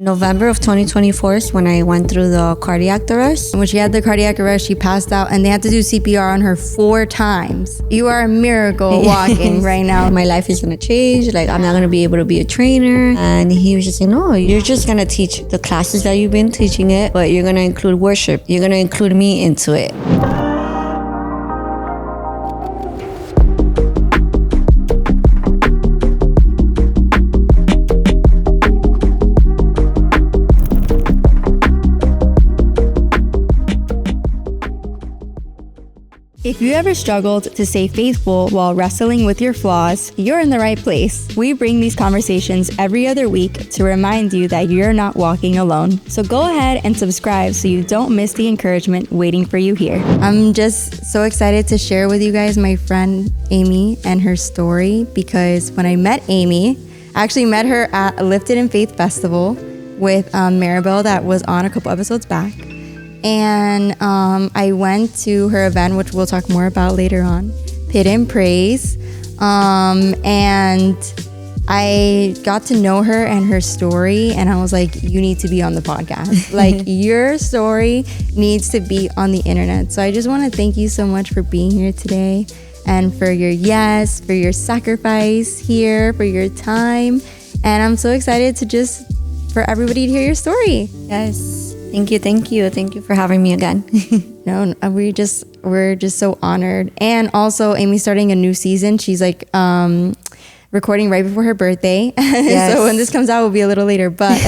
November of 2024 is when I went through the cardiac arrest. When she had the cardiac arrest, she passed out and they had to do CPR on her 4 times. You are a miracle walking right now. My life is going to change. Like, I'm not going to be able to be a trainer. And he was just like, no, you're just going to teach the classes that you've been teaching it, but you're going to include worship. You're going to include me into it. If you ever struggled to stay faithful while wrestling with your flaws, you're in the right place. We bring these conversations every other week to remind you that you're not walking alone. So go ahead and subscribe so you don't miss the encouragement waiting for you here. I'm just so excited to share with you guys my friend Amy and her story, because when I met Amy, I actually met her at a Lifted in Faith festival with Maribel that was on a couple episodes back. And I went to her event, which we'll talk more about later on, Pit and Praise. And I got to know her and her story, and I was like, you need to be on the podcast. Like, your story needs to be on the internet. So I just want to thank you so much for being here today, and for your yes, for your sacrifice here, for your time. And I'm so excited for everybody to hear your story. Yes. Thank you for having me again. No, we're just so honored. And also, Amy's starting a new season. She's like recording right before her birthday. Yes. So when this comes out, will be a little later, but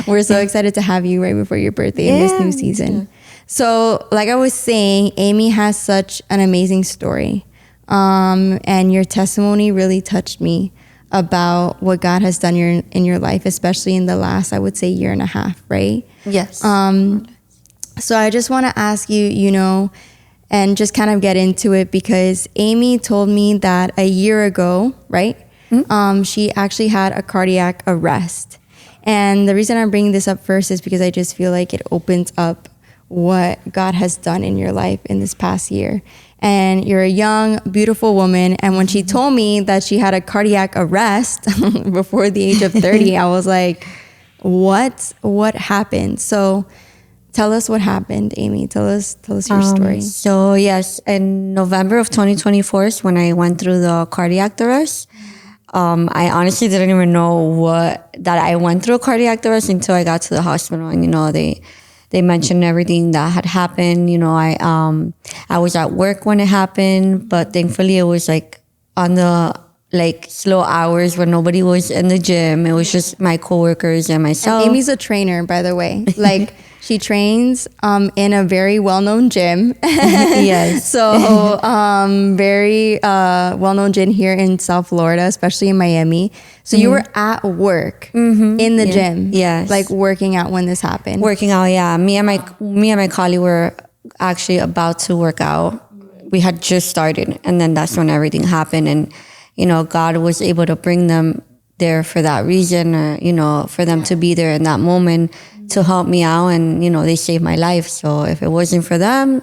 we're so excited to have you right before your birthday in this new season. So like I was saying, Amy has such an amazing story. And your testimony really touched me about what God has done in your life, especially in the last, I would say, year and a half, right? Yes. So I just want to ask you, and just kind of get into it, because Amy told me that a year ago, right? Mm-hmm. She actually had a cardiac arrest. And the reason I'm bringing this up first is because I just feel like it opens up what God has done in your life in this past year. And you're a young, beautiful woman. And when she told me that she had a cardiac arrest before the age of 30, I was like, what happened? So tell us what happened, Amy. Tell us your story. So yes, in November of 2024 is when I went through the cardiac arrest. I honestly didn't even know that I went through a cardiac arrest until I got to the hospital, and they mentioned everything that had happened. I was at work when it happened, but thankfully it was like on the slow hours when nobody was in the gym. It was just my coworkers and myself. And Amy's a trainer, by the way. She trains in a very well-known gym. Yes. So very well-known gym here in South Florida, especially in Miami. So you were at work in the gym. Yes. Working out when this happened. Working out, yeah. Me and my colleague were actually about to work out. We had just started, and then that's when everything happened. And God was able to bring them there for that reason, for them to be there in that moment to help me out. And, they saved my life. So if it wasn't for them,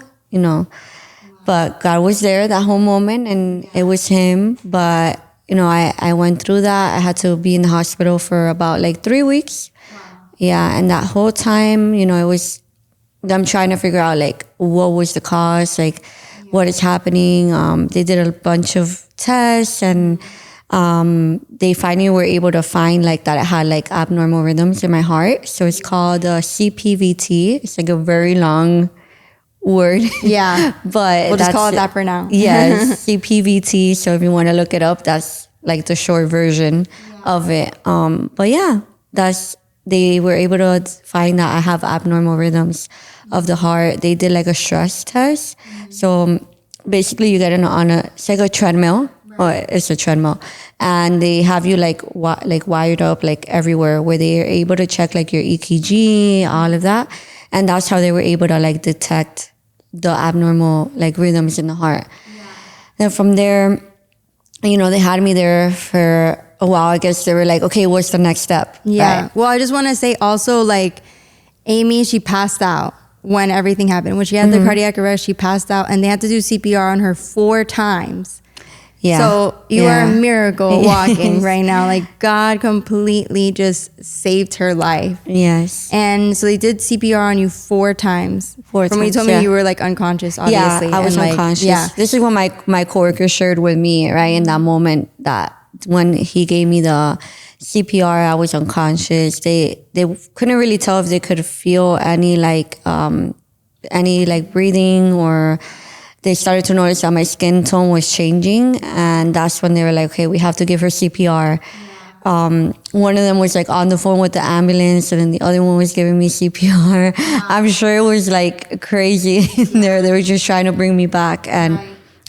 but God was there that whole moment, and it was Him. But, I went through that. I had to be in the hospital for about 3 weeks. Wow. Yeah. And that whole time, it was them trying to figure out what was the cause, what is happening. They did a bunch of tests, and they finally were able to find that I had abnormal rhythms in my heart. So it's called CPVT. It's a very long word. Yeah. But we'll just call it that for now. Yes, CPVT. So if you want to look it up, that's the short version of it. But yeah, they were able to find that I have abnormal rhythms of the heart. They did a stress test. So basically you get on it's like a treadmill. Or it's a treadmill, and they have you wired up everywhere, where they are able to check your EKG, all of that, and that's how they were able to detect the abnormal rhythms in the heart. Yeah. Then from there, they had me there for a while. I guess they were okay, what's the next step? Yeah. Right? Well, I just want to say also Amy, she passed out when everything happened. When she had the cardiac arrest, she passed out, and they had to do CPR on her 4 times. Yeah. So you are a Yeah. miracle walking right now. Like God completely just saved her life. Yes. And so they did CPR on you 4 times. Four From when you times, told me yeah. you were like unconscious, obviously. Yeah, I was and, like, unconscious. Yeah. This is what my coworker shared with me, right? In that moment, that when he gave me the CPR, I was unconscious. They couldn't really tell if they could feel any breathing, or they started to notice that my skin tone was changing, and that's when they were like, okay, we have to give her CPR. One of them was like on the phone with the ambulance, and then the other one was giving me CPR. I'm sure it was like crazy in there. They were just trying to bring me back. And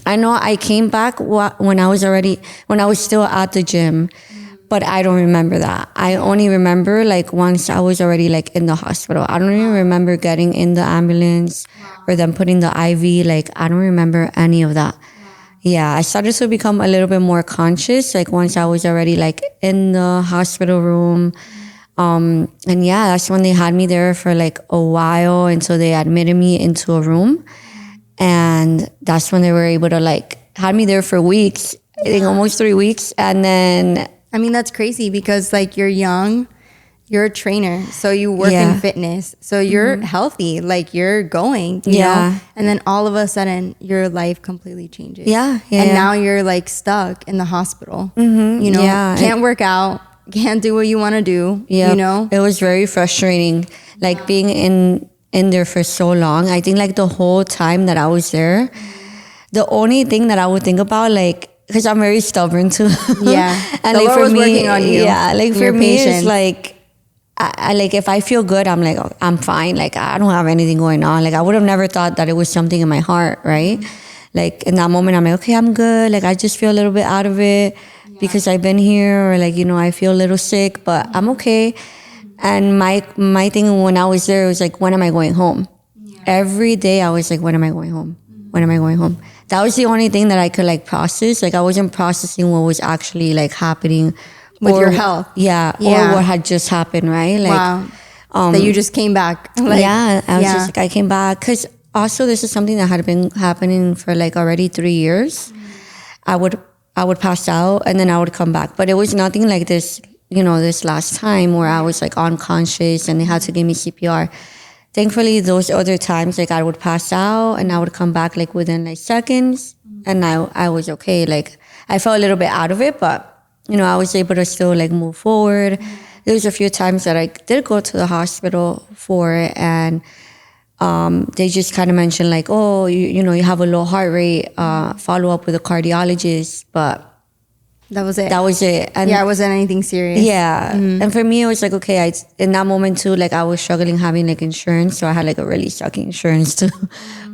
I know I came back when I was still at the gym, but I don't remember that. I only remember like once I was already like in the hospital. I don't even remember getting in the ambulance or them putting the IV. Like I don't remember any of that. Yeah, I started to become a little bit more conscious, like once I was already like in the hospital room. And yeah, that's when they had me there for like a while until they admitted me into a room. And that's when they were able to like had me there for weeks, I think almost 3 weeks. And then I mean, that's crazy because like you're young, you're a trainer, so you work Yeah. in fitness, so you're healthy, like you're going, you Yeah. know? And then all of a sudden your life completely changes. Yeah, yeah, And yeah. now you're like stuck in the hospital, you know, Yeah. can't work out, can't do what you want to do, yeah, you know? it was very frustrating, like being in there for so long. I think like the whole time that I was there, the only thing that I would think about, like, because I'm very stubborn too. Yeah. And The like Lord for was me, working on you yeah, like and for your me, patience. it's like, I like if I feel good, I'm like, oh, I'm fine. Like I don't have anything going on. Like I would have never thought that it was something in my heart, right? Like in that moment, I'm like, okay, I'm good. Like I just feel a little bit out of it because I've been here, or like, you know, I feel a little sick, but I'm okay. And my thing when I was there was like, when am I going home? Every day I was like, when am I going home? When am I going home? That was the only thing that I could like process. Like I wasn't processing what was actually like happening With or- your health. Yeah, Yeah. or what had just happened, right? Like, Wow. That you just came back. Like, yeah, I was just like, I came back. Because also this is something that had been happening for like already 3 years. I would pass out and then I would come back. But it was nothing like this, you know, this last time where I was like unconscious and they had to give me CPR. Thankfully, those other times, like I would pass out and I would come back like within like seconds, and I was okay. Like I felt a little bit out of it, but you know, I was able to still like move forward. There was a few times that I did go to the hospital for it, and they just kind of mentioned like, oh, you know, you have a low heart rate, follow up with a cardiologist, but that was it. that was it. And Yeah, it wasn't anything serious. yeah. And for me, it was like, okay, in that moment too, like I was struggling having like insurance. So I had like a really sucky insurance too.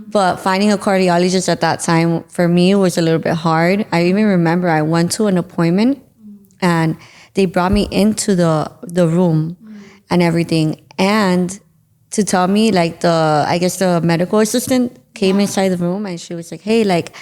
But finding a cardiologist at that time for me was a little bit hard. I even remember I went to an appointment and they brought me into the room and everything. And to tell me like I guess the medical assistant came inside the room and she was like, hey, like,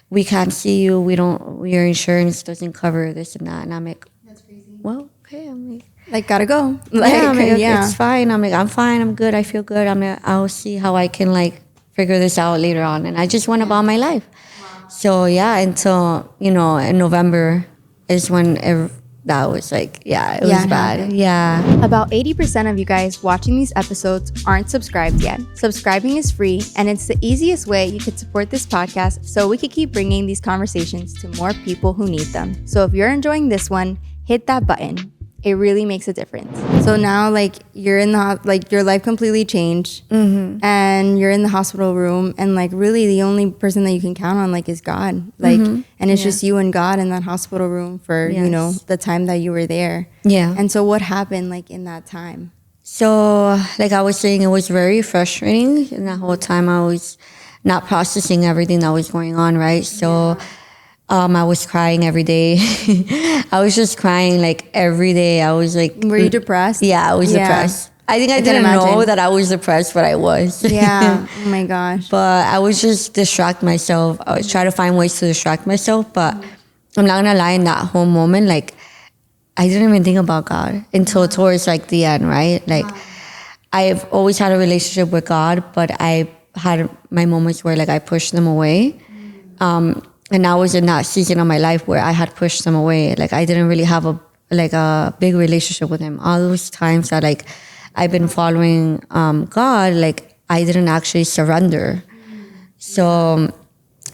we can't see you. Your insurance doesn't cover this and that. And I'm like, that's crazy. Well, okay. I'm like gotta go. Like, yeah, I'm like, it's fine. I'm like, I'm fine. I'm good. I feel good. I'm like, I'll see how I can like figure this out later on. And I just went about my life. Wow. So yeah, until, you know, in November is when that was like, yeah, it was bad. Happened. Yeah. About 80% of you guys watching these episodes aren't subscribed yet. Subscribing is free, and it's the easiest way you could support this podcast so we could keep bringing these conversations to more people who need them. So if you're enjoying this one, hit that button. It really makes a difference. So now, like, you're in your life completely changed, and you're in the hospital room, and like, really, the only person that you can count on, like, is God. Like, and it's just you and God in that hospital room for you know the time that you were there. Yeah. And so, what happened, like, in that time? So, like I was saying, it was very frustrating. And that whole time, I was not processing everything that was going on, right? So. I was crying every day. I was just crying like every day. I was like, Were you depressed? Yeah, I was depressed. I think I didn't know that I was depressed, but I was. Yeah. Oh my gosh. But I was just distract myself. I was trying to find ways to distract myself. But I'm not gonna lie, in that whole moment, like I didn't even think about God until towards like the end, right? Like I've always had a relationship with God, but I had my moments where like I pushed them away. And I was in that season of my life where I had pushed him away. Like I didn't really have a big relationship with him. All those times that like I've been following God, like I didn't actually surrender. So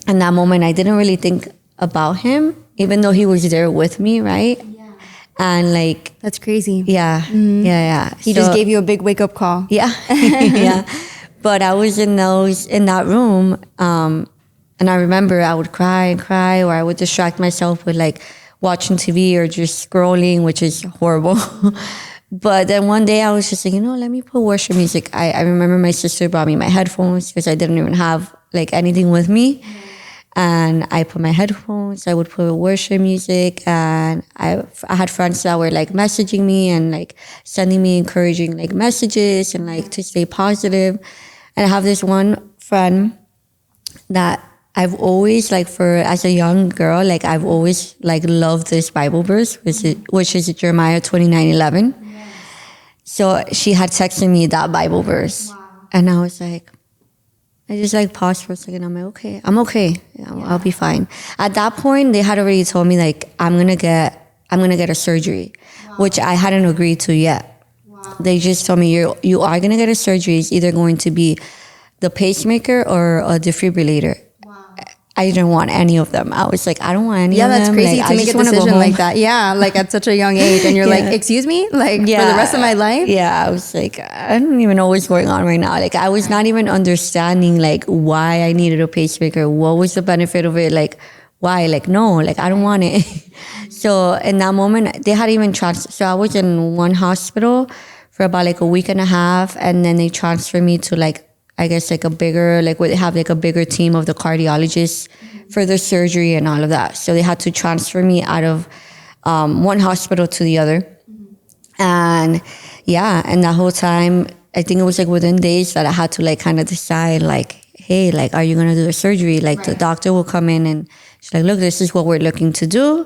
in that moment, I didn't really think about him, even though he was there with me, right? Yeah. And like that's crazy. Yeah, yeah. He just gave you a big wake up call. Yeah, yeah. But I was in that room, and I remember I would cry and cry, or I would distract myself with like watching TV or just scrolling, which is horrible. But then one day I was just like, let me put worship music. I remember my sister brought me my headphones because I didn't even have like anything with me. And I put my headphones, I would put worship music, and I had friends that were like messaging me and like sending me encouraging like messages and like to stay positive. And I have this one friend that I've always like as a young girl, like I've always like loved this Bible verse, which is Jeremiah 29:11. Yes. So she had texted me that Bible verse. Wow. And I was like, I just like paused for a second. I'm like, okay, I'm okay. I'll be fine. At that point, they had already told me like, I'm gonna get a surgery, which I hadn't agreed to yet. Wow. They just told me you are gonna get a surgery. It's either going to be the pacemaker or a defibrillator. I didn't want any of them. I was like, I don't want any of them. Yeah, that's crazy like, to make a decision like that. Yeah, like at such a young age. And you're like, excuse me? Like for the rest of my life? Yeah, I was like, I don't even know what's going on right now. Like I was not even understanding like why I needed a pacemaker. What was the benefit of it? Like why? Like no, like I don't want it. So in that moment, they had even transferred. So I was in one hospital for about like a week and a half. And then they transferred me to like, I guess like a bigger, like they have like a bigger team of the cardiologists for the surgery and all of that. So they had to transfer me out of one hospital to the other. And and that whole time, I think it was like within days that I had to like kind of decide like, hey, like, are you going to do the surgery? Like the doctor will come in and she's like, look, this is what we're looking to do.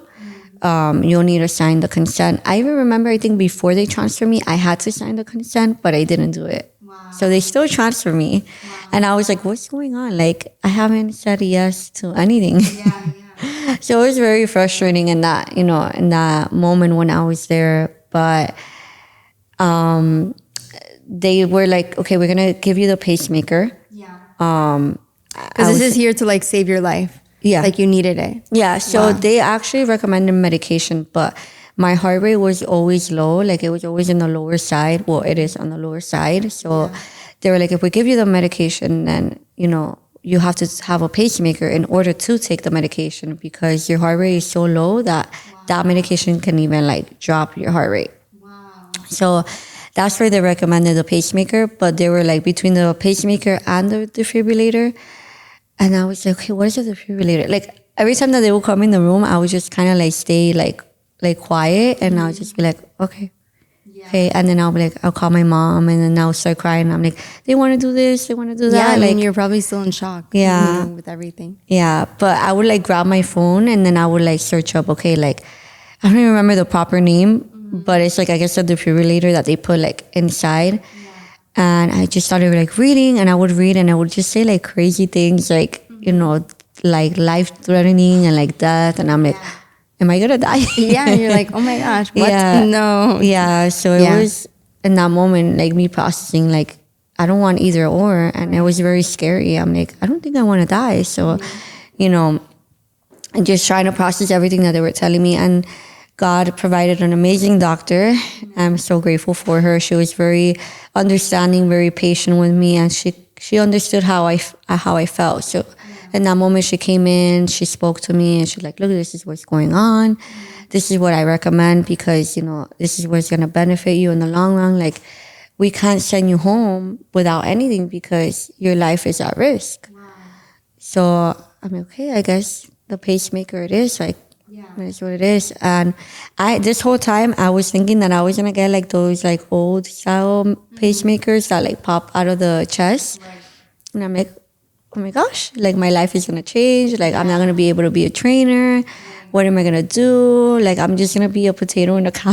You'll need to sign the consent. I even remember, I think before they transferred me, I had to sign the consent, but I didn't do it. So they still transfer me. Wow. And I was like, what's going on? Like, I haven't said yes to anything. Yeah. So it was very frustrating in that, in that moment when I was there. But they were like, okay, we're going to give you the pacemaker. Yeah. Because this is here to like save your life. Yeah. Like you needed it. Yeah. So they actually recommended medication, but my heart rate was always low. Like it was always in the lower side. Well, it is on the lower side. So they were like, if we give you the medication, then, you have to have a pacemaker in order to take the medication because your heart rate is so low that that medication can even like drop your heart rate. Wow. So that's where they recommended the pacemaker. But they were like between the pacemaker and the defibrillator. And I was like, okay, what is a defibrillator? Like every time that they would come in the room, I would just kind of like stay like quiet, and I'll just be like, okay. Okay. And then I'll be like, I'll call my mom, and then I'll start crying. I'm like, they want to do this, they want to do that. Yeah, like you're probably still in shock. Yeah. With everything. Yeah. But I would like grab my phone and then I would like search up, okay, like, I don't even remember the proper name, but it's like, I guess the defibrillator that they put like inside. Yeah. And I just started like reading, and I would read and I would just say like crazy things, like, like life threatening and like death. And I'm like, am I gonna die? Yeah, and you're like, oh my gosh, what? Yeah. No. Yeah, so it was in that moment, like me processing, like, I don't want either or, and it was very scary. I'm like, I don't think I want to die. So, just trying to process everything that they were telling me, and God provided an amazing doctor. I'm so grateful for her. She was very understanding, very patient with me, and she understood how I felt. So in that moment, she came in, she spoke to me, and she's like, look, this is what's going on. This is what I recommend because, this is what's going to benefit you in the long run. Like, we can't send you home without anything because your life is at risk. Wow. So I'm like, okay, I guess the pacemaker it is. Like, that's what it is. And this whole time, I was thinking that I was going to get like those like old style pacemakers that like pop out of the chest. Right. And I'm like, oh my gosh, like my life is going to change. Like I'm not going to be able to be a trainer. What am I going to do? Like I'm just going to be a potato in a cow.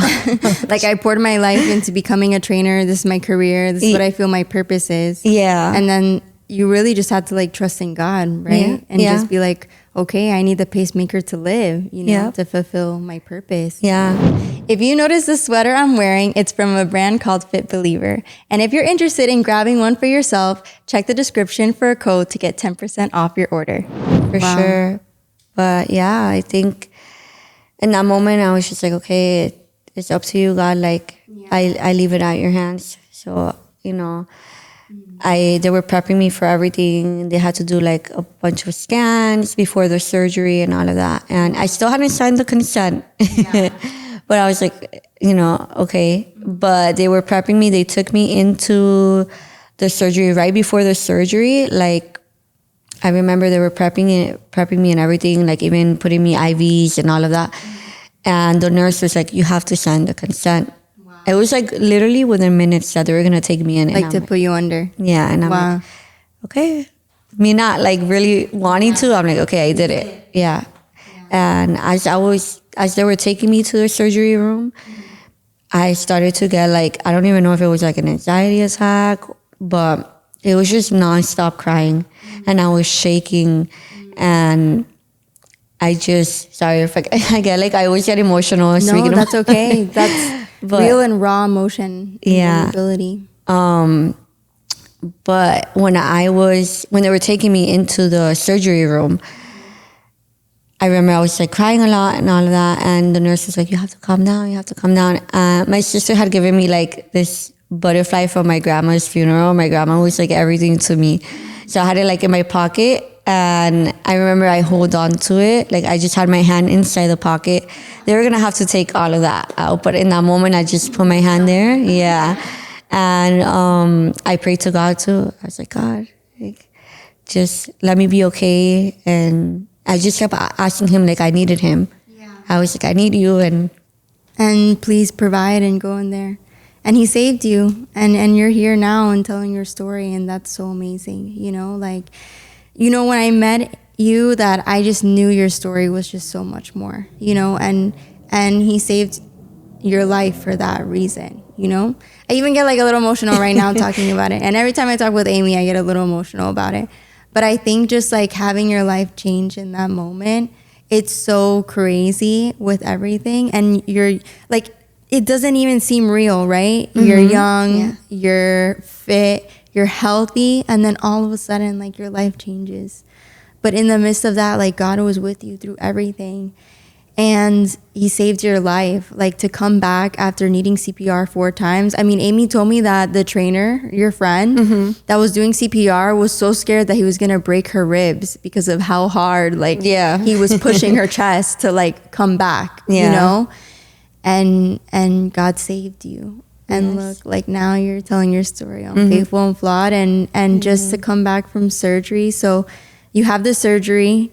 Like I poured my life into becoming a trainer. This is my career. This is what I feel my purpose is. Yeah. And then you really just had to like trust in God, right? And just be like, okay, I need the pacemaker to live, you know, to fulfill my purpose. Yeah. If you notice the sweater I'm wearing, it's from a brand called Fit Believer. And if you're interested in grabbing one for yourself, check the description for a code to get 10% off your order. For sure. But yeah, I think in that moment, I was just like, okay, it's up to you, God. Like, I leave it at your hands. So, you know, they were prepping me for everything. They had to do like a bunch of scans before the surgery and all of that. And I still hadn't signed the consent. But I was like, you know, okay. But they were prepping me. They took me into the surgery right before the surgery. Like, I remember they were prepping me and everything, like even putting me IVs and all of that. And the nurse was like, you have to sign the consent. Wow. It was like literally within minutes that they were going to take me in. Like to put you under. Yeah. And I'm like, okay. Me not like really wanting to. I'm like, okay, I did it. Yeah. And as they were taking me to the surgery room, I started to get like, I don't even know if it was like an anxiety attack, but it was just nonstop crying. And I was shaking. And I just, sorry if I get like, I always get emotional. No, that's okay. That's real and raw emotion. And vulnerability. But when they were taking me into the surgery room, I remember I was like crying a lot and all of that. And the nurse was like, you have to calm down. You have to calm down. My sister had given me like this butterfly from my grandma's funeral. My grandma was like everything to me. So I had it like in my pocket. And I remember I hold on to it. Like I just had my hand inside the pocket. They were going to have to take all of that out. But in that moment, I just put my hand there. Yeah. And I prayed to God too. I was like, God, like, just let me be okay. And I just kept asking him, like, I needed him. Yeah. I was like, I need you. And please provide and go in there. And he saved you. And you're here now and telling your story. And that's so amazing. You know, like, you know, when I met you, that I just knew your story was just so much more, you know, and he saved your life for that reason, you know. I even get like a little emotional right now talking about it. And every time I talk with Amy, I get a little emotional about it. But I think just like having your life change in that moment, it's so crazy with everything. And you're like, it doesn't even seem real, right? Mm-hmm. You're young, you're fit, you're healthy, and then all of a sudden, like, your life changes. But in the midst of that, like, God was with you through everything. And he saved your life, like, to come back after needing CPR 4 times. I mean, Amy told me that the trainer, your friend, that was doing CPR was so scared that he was going to break her ribs because of how hard, like, he was pushing her chest to, like, come back, you know? And God saved you. And look, like now you're telling your story on Faithful and Flawed and just to come back from surgery. So you have the surgery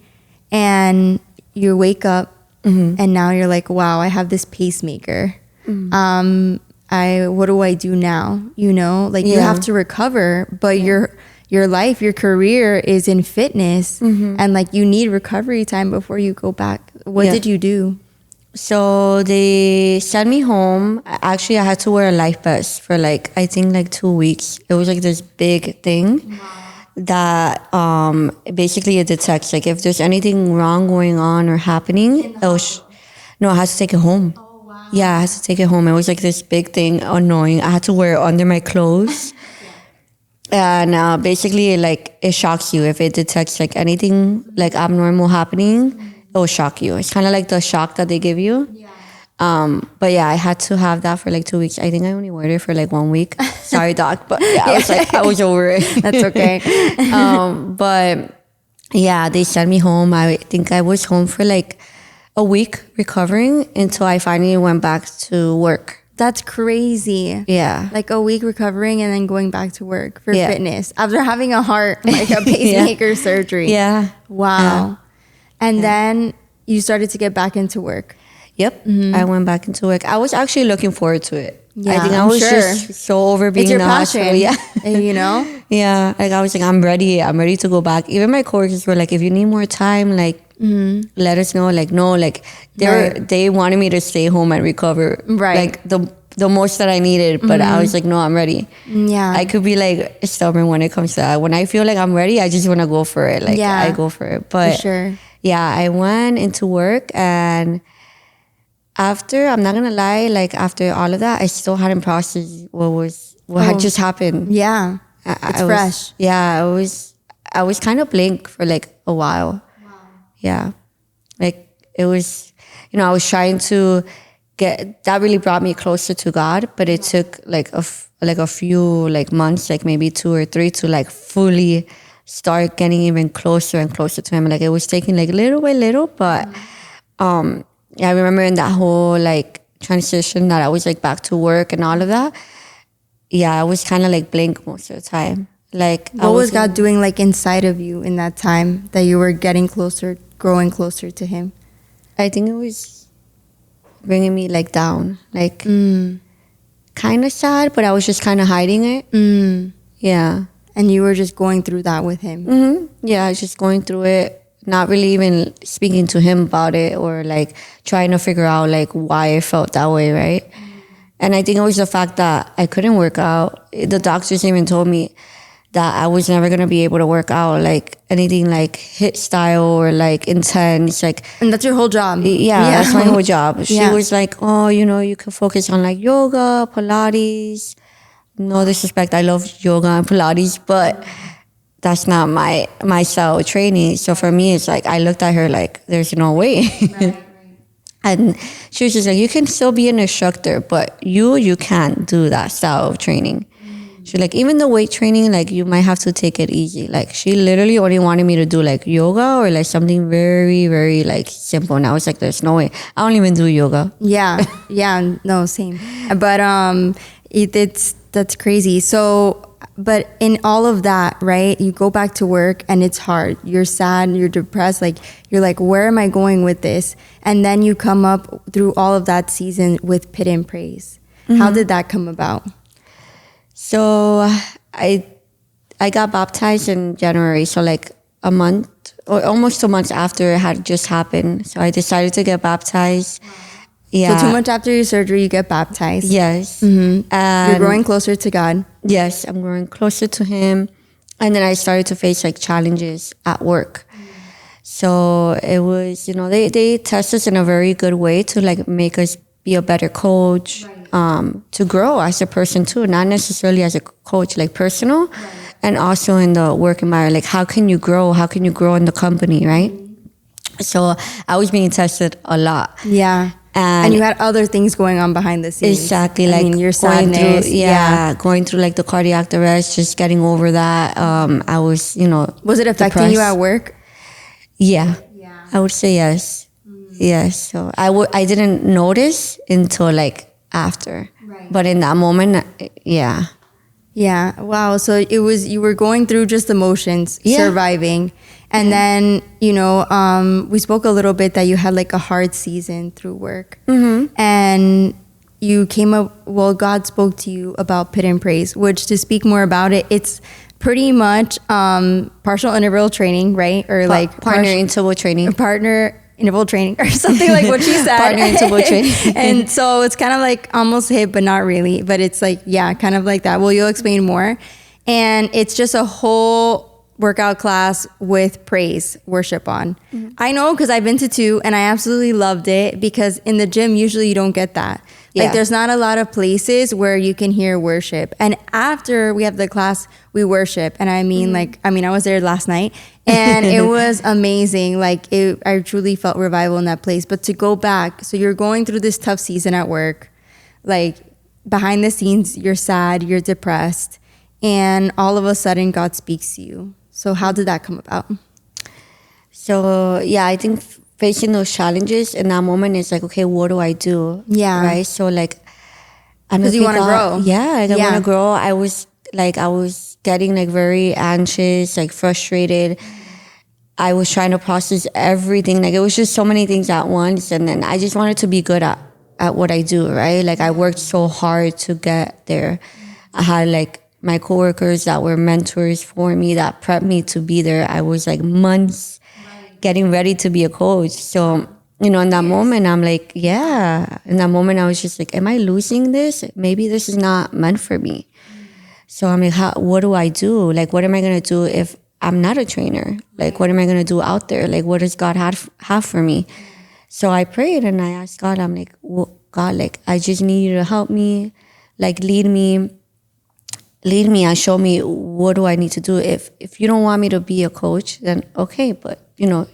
and you wake up and now you're like, wow, I have this pacemaker. What do I do now? You know, like you have to recover, but your life, your career is in fitness and like you need recovery time before you go back. What did you do? So they sent me home. Actually, I had to wear a life vest for like, I think like 2 weeks. It was like this big thing that basically it detects like if there's anything wrong going on or happening. No, I had to take it home. Oh, wow. Yeah, I had to take it home. It was like this big thing, annoying. I had to wear it under my clothes. And basically like it shocks you if it detects like anything like abnormal happening. It will shock you. It's kind of like the shock that they give you. But yeah, I had to have that for like 2 weeks. I think I only wore it for like 1 week. Sorry, doc. But yeah, I was over it. That's okay. But yeah, they sent me home. I think I was home for like a week recovering until I finally went back to work. That's crazy. Yeah. Like a week recovering and then going back to work for fitness after having a heart, like a pacemaker surgery. Yeah. Wow. Yeah. And then you started to get back into work. Yep. I went back into work. I was actually looking forward to it. Yeah, I think I was just so over being in the hospital. Yeah. You know? Yeah. Like I was like, I'm ready. I'm ready to go back. Even my coworkers were like, if you need more time, like let us know. Like, no, like they wanted me to stay home and recover. Right. Like the most that I needed, but I was like, no, I'm ready. Yeah. I could be like stubborn when it comes to that. When I feel like I'm ready, I just want to go for it. Like I go for it. But for sure. yeah, I went into work, and after, I'm not gonna lie, like after all of that, I still hadn't processed what had just happened. Yeah. It's fresh. I was kind of blank for like a while. Yeah. Like it was, I was trying to that really brought me closer to God, but it took like a few like months, like maybe 2 or 3 to like fully start getting even closer and closer to him. Like it was taking like little by little, but I remember in that whole like transition that I was like back to work and all of that. Yeah, I was kind of like blank most of the time. Like what was God doing like inside of you in that time that you were getting closer, growing closer to him? I think it was bringing me like down, like kind of sad, but I was just kind of hiding it. Yeah. And you were just going through that with him. Yeah, I was just going through it, not really even speaking to him about it, or like trying to figure out like why I felt that way, right? And I think it was the fact that I couldn't work out. The doctors even told me that I was never going to be able to work out, like anything like HIIT style or like intense. Like, and that's your whole job. Yeah, that's my whole job. She was like, oh, you can focus on like yoga, Pilates. No disrespect, I love yoga and Pilates, but that's not my style of training. So for me, it's like, I looked at her like, there's no way. And she was just like, you can still be an instructor, but you can't do that style of training. She's like, even the weight training, like you might have to take it easy. Like she literally only wanted me to do like yoga or like something very, very like simple. And I was like, there's no way. I don't even do yoga. Yeah. No, same. But that's crazy. So, but in all of that, right, you go back to work and it's hard. You're sad, you're depressed. Like, you're like, where am I going with this? And then you come up through all of that season with Pit and Praise. How did that come about? So I got baptized in January. So like a month or almost 2 months after it had just happened. So I decided to get baptized. Yeah. So 2 months after your surgery, you get baptized. Yes. And you're growing closer to God. Yes, I'm growing closer to him. And then I started to face like challenges at work. So it was, they test us in a very good way to like make us be a better coach, to grow as a person too, not necessarily as a coach, like personal, and also in the work environment. Like how can you grow? How can you grow in the company, right? So I was being tested a lot. Yeah. And you had other things going on behind the scenes. Exactly. I mean, your sadness. Going through like the cardiac arrest, just getting over that. I was, Was it affecting depressed. you at work? Yeah. I would say yes. Yes. So I didn't notice until like after. Right. But in that moment, yeah. Yeah. Wow. So you were going through just emotions, surviving. And then, we spoke a little bit that you had like a hard season through work. And you came up, God spoke to you about Pit and Praise, which, to speak more about it, it's pretty much partial interval training, right? Or like partner interval training. Partner interval training or something like what she said. Partner interval training. And so it's kind of like almost HIIT, but not really. But it's like, kind of like that. Well, you'll explain more. And it's just a whole workout class with praise, worship on. I know because I've been to 2 and I absolutely loved it, because in the gym, usually you don't get that. Like there's not a lot of places where you can hear worship. And after we have the class, we worship. And I mean, I was there last night and it was amazing. Like I truly felt revival in that place. But to go back, so you're going through this tough season at work, like behind the scenes, you're sad, you're depressed, and all of a sudden God speaks to you. So how did that come about? So, I think facing those challenges in that moment is like, okay, what do I do? Yeah. Right? So like, because you want to grow. Yeah, I want to grow. I was getting like very anxious, like frustrated. I was trying to process everything. Like it was just so many things at once. And then I just wanted to be good at what I do, right? Like I worked so hard to get there. I had like my coworkers that were mentors for me, that prepped me to be there. I was like months getting ready to be a coach. So in that moment, I'm like, yeah. In that moment, I was just like, am I losing this? Maybe this is not meant for me. So I'm like, what do I do? Like, what am I going to do if I'm not a trainer? Like, what am I going to do out there? Like, what does God have for me? So I prayed and I asked God, I'm like, well, God, like, I just need you to help me, like, lead me and show me what do I need to do. If you don't want me to be a coach, then okay, but,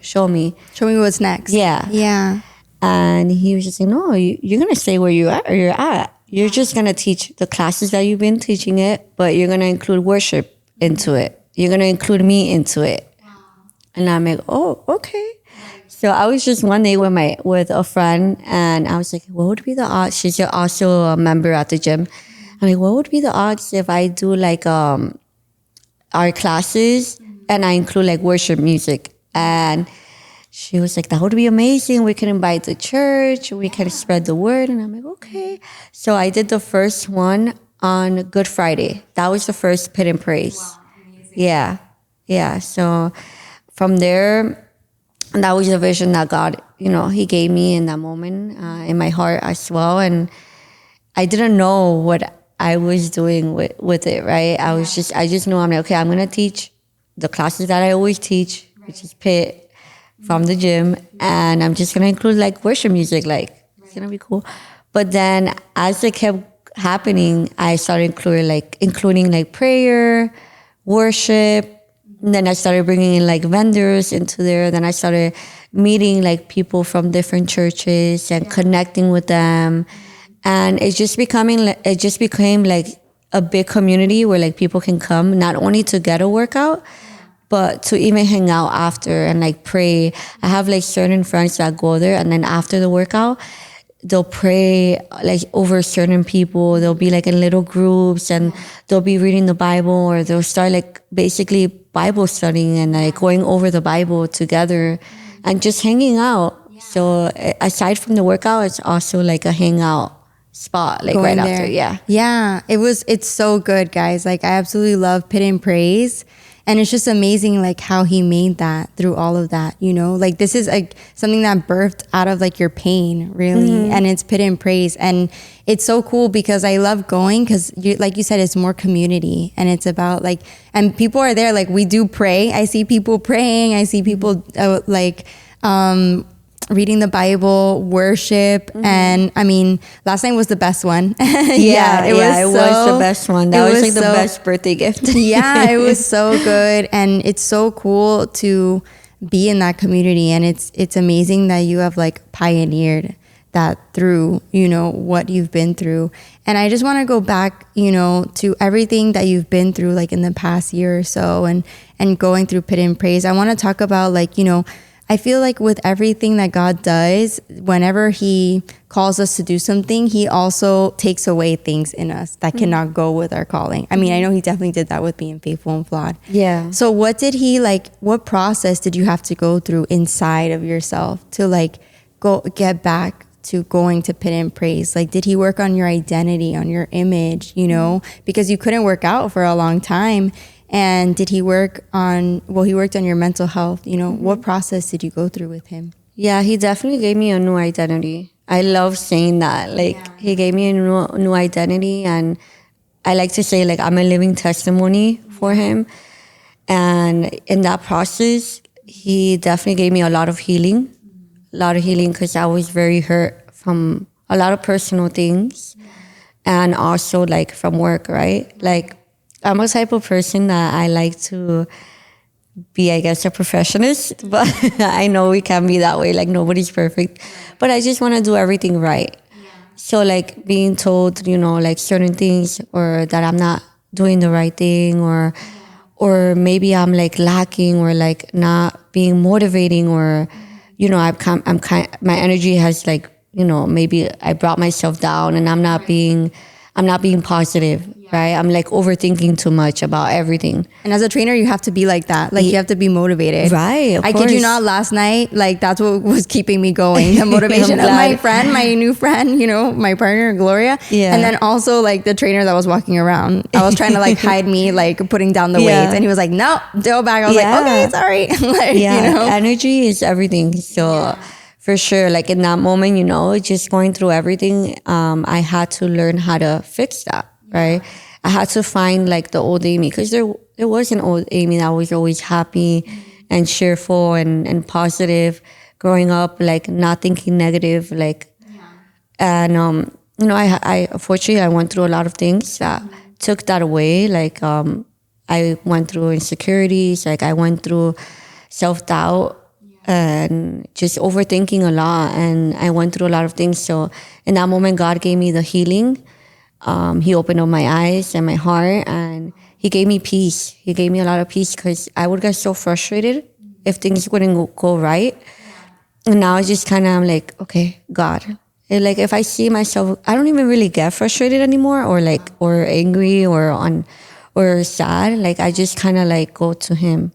show me. Show me what's next. Yeah. Yeah. And he was just like, no, you're going to stay where you're at. You're just going to teach the classes that you've been teaching it, but you're going to include worship into it. You're going to include me into it. And I'm like, oh, okay. So I was just one day with a friend, and I was like, what would be the odds? She's also a member at the gym. I'm like, what would be the odds if I do like our classes and I include like worship music? And she was like, that would be amazing. We can invite the church. We can spread the word. And I'm like, okay. So I did the first one on Good Friday. That was the first Pit and Praise. Wow, amazing. Yeah. Yeah. So from there, that was the vision that God, he gave me in that moment, in my heart as well. And I didn't know what I was doing with it, right? I just knew, I'm like, okay, I'm going to teach the classes that I always teach, which is Pit, from the gym, and I'm just gonna include like worship music, like it's gonna be cool. But then as it kept happening, I started including like prayer, worship. And then I started bringing in like vendors into there. Then I started meeting like people from different churches and connecting with them, and it just became like a big community where like people can come not only to get a workout, but to even hang out after and like pray. I have like certain friends that go there, and then after the workout, they'll pray like over certain people. They'll be like in little groups and they'll be reading the Bible, or they'll start like basically Bible studying and like going over the Bible together and just hanging out. So aside from the workout, it's also like a hangout spot, like going right there. After. Yeah. Yeah. It's so good, guys. Like, I absolutely love Pit and Praise. And it's just amazing, like, how he made that through all of that, like this is like something that birthed out of like your pain, really. Mm-hmm. And it's Pit and Praise. And it's so cool because I love going because like you said, it's more community, and it's about like, and people are there. Like, we do pray. I see people praying. I see people reading the Bible, worship. Mm-hmm. And I mean, last night was the best one. It was the best one. That was like the best birthday gift. Yeah, it was so good. And it's so cool to be in that community. And it's amazing that you have like pioneered that through, what you've been through. And I just want to go back, to everything that you've been through, like in the past year or so, and going through Pit and Praise. I want to talk about like, I feel like with everything that God does, whenever he calls us to do something, he also takes away things in us that cannot go with our calling. I mean, I know he definitely did that with being Faithful and Flawed. Yeah. So what process did you have to go through inside of yourself to like get back to going to Pit and Praise? Like, did he work on your identity, on your image, because you couldn't work out for a long time? And did he work on, he worked on your mental health, what process did you go through with him? Yeah, he definitely gave me a new identity. I love saying that. Like, he gave me a new identity, and I like to say, like, I'm a living testimony for him. And in that process, he definitely gave me a lot of healing because I was very hurt from a lot of personal things and also like from work, right? Like, I'm a type of person that I like to be, I guess, a perfectionist, but I know we can't be that way. Like, nobody's perfect, but I just want to do everything right. Yeah. So like being told, like certain things, or that I'm not doing the right thing, or maybe I'm like lacking, or like not being motivating, or, my energy has like, maybe I brought myself down and I'm not being positive. Right? I'm like overthinking too much about everything. And as a trainer, you have to be like that. Like, you have to be motivated. Right. I kid you not, last night, like, that's what was keeping me going. The motivation of my new friend, my partner, Gloria. Yeah. And then also like the trainer that was walking around. I was trying to like hide me, like putting down the weights. And he was like, no, go back. I was like, okay, sorry. Like, energy is everything. So For sure. Like in that moment, just going through everything, I had to learn how to fix that, right? I had to find like the old Amy, because there was an old Amy that was always happy and cheerful and positive growing up, like not thinking negative, like, and, I unfortunately, I went through a lot of things that took that away. Like, I went through insecurities, like I went through self-doubt and just overthinking a lot. And I went through a lot of things. So in that moment, God gave me the healing. He opened up my eyes and my heart, and he gave me peace. He gave me a lot of peace, because I would get so frustrated if things wouldn't go right. And now it's just kind of, I'm like, okay, God. And like if I see myself, I don't even really get frustrated anymore, or angry or sad. Like I just kind of like go to him.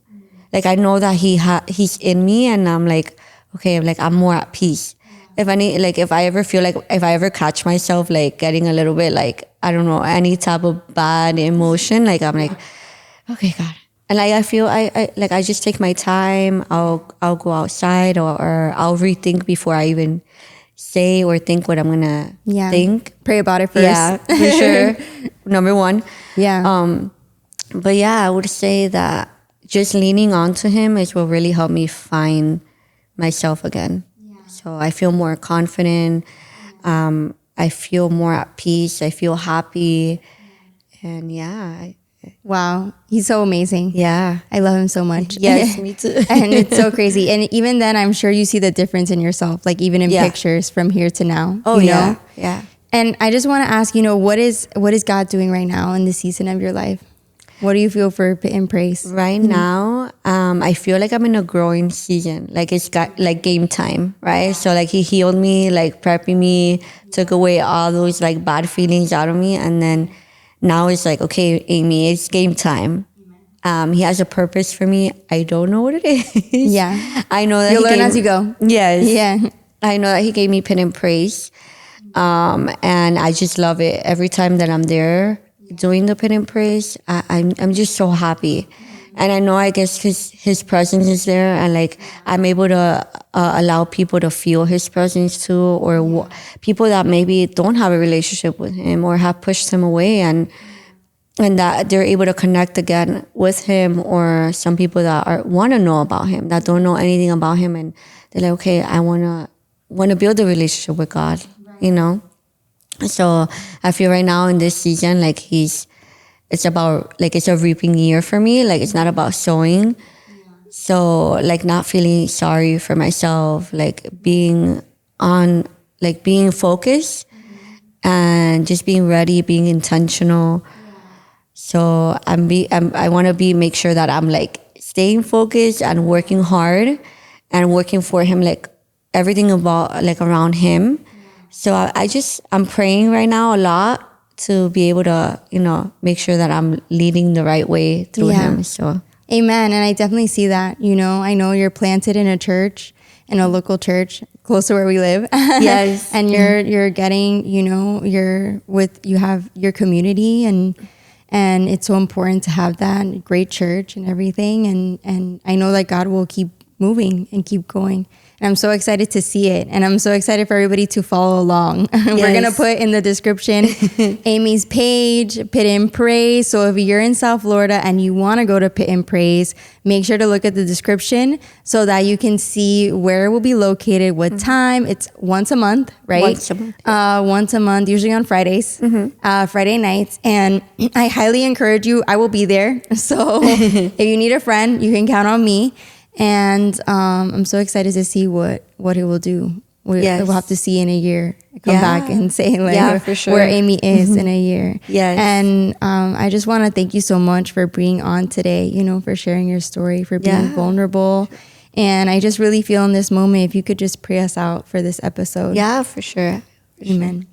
Like I know that he's in me, and I'm like, okay, like I'm more at peace. If I ever feel like, if I ever catch myself like getting a little bit like, I don't know, any type of bad emotion, like I'm like, okay, God. And like I feel I just take my time. I'll go outside, or I'll rethink before I even say or think what I'm gonna think. Pray about it first. Yeah, for sure. Number one. Yeah. But yeah, I would say that just leaning onto him is what really helped me find myself again. So I feel more confident. I feel more at peace. I feel happy. And yeah. Wow. He's so amazing. Yeah. I love him so much. Yes, me too. And it's so crazy. And even then, I'm sure you see the difference in yourself, like even in pictures from here to now. Oh, you yeah. know? Yeah. And I just want to ask, what is God doing right now in this season of your life? What do you feel for Pit and Praise? Right now, I feel like I'm in a growing season. Like it's got like game time, right? So like he healed me, like prepping me, took away all those like bad feelings out of me. And then now it's like, okay, Amy, it's game time. He has a purpose for me. I don't know what it is. Yeah. I know that you'll learn as you go. Yes. Yeah. I know that he gave me Pit and Praise. And I just love it. Every time that I'm there doing the Pit and Praise, I'm just so happy. And I know, I guess, because his presence is there, and like I'm able to allow people to feel his presence too, or people that maybe don't have a relationship with him or have pushed him away, and that they're able to connect again with him, or some people that want to know about him, that don't know anything about him, and they're like, okay, I want to build a relationship with God, So I feel right now in this season, like it's about, like it's a reaping year for me. Like it's not about sowing. So like not feeling sorry for myself, like being focused and just being ready, being intentional. So I want to make sure that I'm like staying focused and working hard and working for him, like everything about like around him. So I'm praying right now a lot to be able to, make sure that I'm leading the right way through him. So, amen. And I definitely see that. I know you're planted in a church, in a local church close to where we live. Yes. And you're getting, you have your community, and it's so important to have that great church and everything. And I know that God will keep moving and keep going. And I'm so excited to see it. And I'm so excited for everybody to follow along. Yes. We're going to put in the description Amy's page, Pit and Praise. So if you're in South Florida and you want to go to Pit and Praise, make sure to look at the description so that you can see where it will be located, what time. It's once a month, right? Once a month. Once a month, usually on Fridays, Friday nights. And I highly encourage you. I will be there. So if you need a friend, you can count on me. And I'm so excited to see what he will do. We'll have to see in a year. Come back and say for sure. where Amy is in a year. Yes. And I just want to thank you so much for being on today, for sharing your story, for being vulnerable. And I just really feel in this moment, if you could just pray us out for this episode. Yeah, for sure. Amen.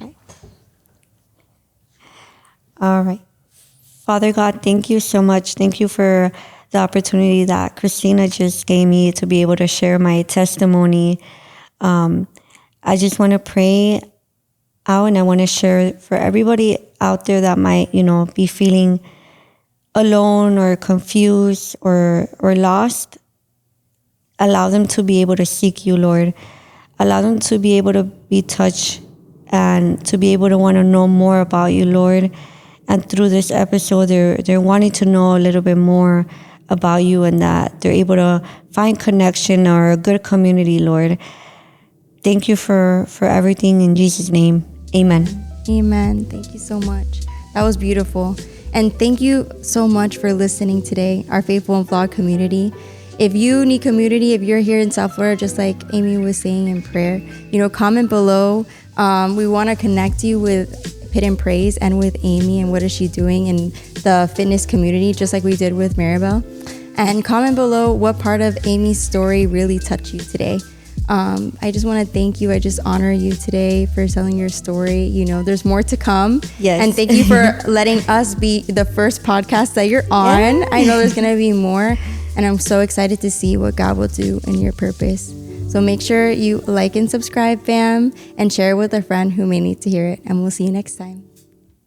Sure. All right. Father God, thank you so much. Thank you for the opportunity that Christina just gave me to be able to share my testimony. I just want to pray out, and I want to share for everybody out there that might, be feeling alone or confused or lost. allow them to be able to seek you, Lord. Allow them to be able to be touched and to be able to want to know more about you, Lord. And through this episode, they're wanting to know a little bit more about you, and that they're able to find connection or a good community, Lord. Thank you for everything in Jesus' name. Amen. Amen. Thank you so much. That was beautiful. And thank you so much for listening today, our Faithful and Flawed community. If you need community, if you're here in South Florida, just like Amy was saying in prayer, comment below. We want to connect you with Pit and Praise and with Amy and what is she doing in the fitness community, just like we did with Maribel. And comment below what part of Amy's story really touched you today. I just want to thank you. I just honor you today for telling your story. There's more to come. Yes. And thank you for letting us be the first podcast that you're on. Yeah. I know there's going to be more. And I'm so excited to see what God will do in your purpose. So make sure you like and subscribe, fam, and share it with a friend who may need to hear it. And we'll see you next time.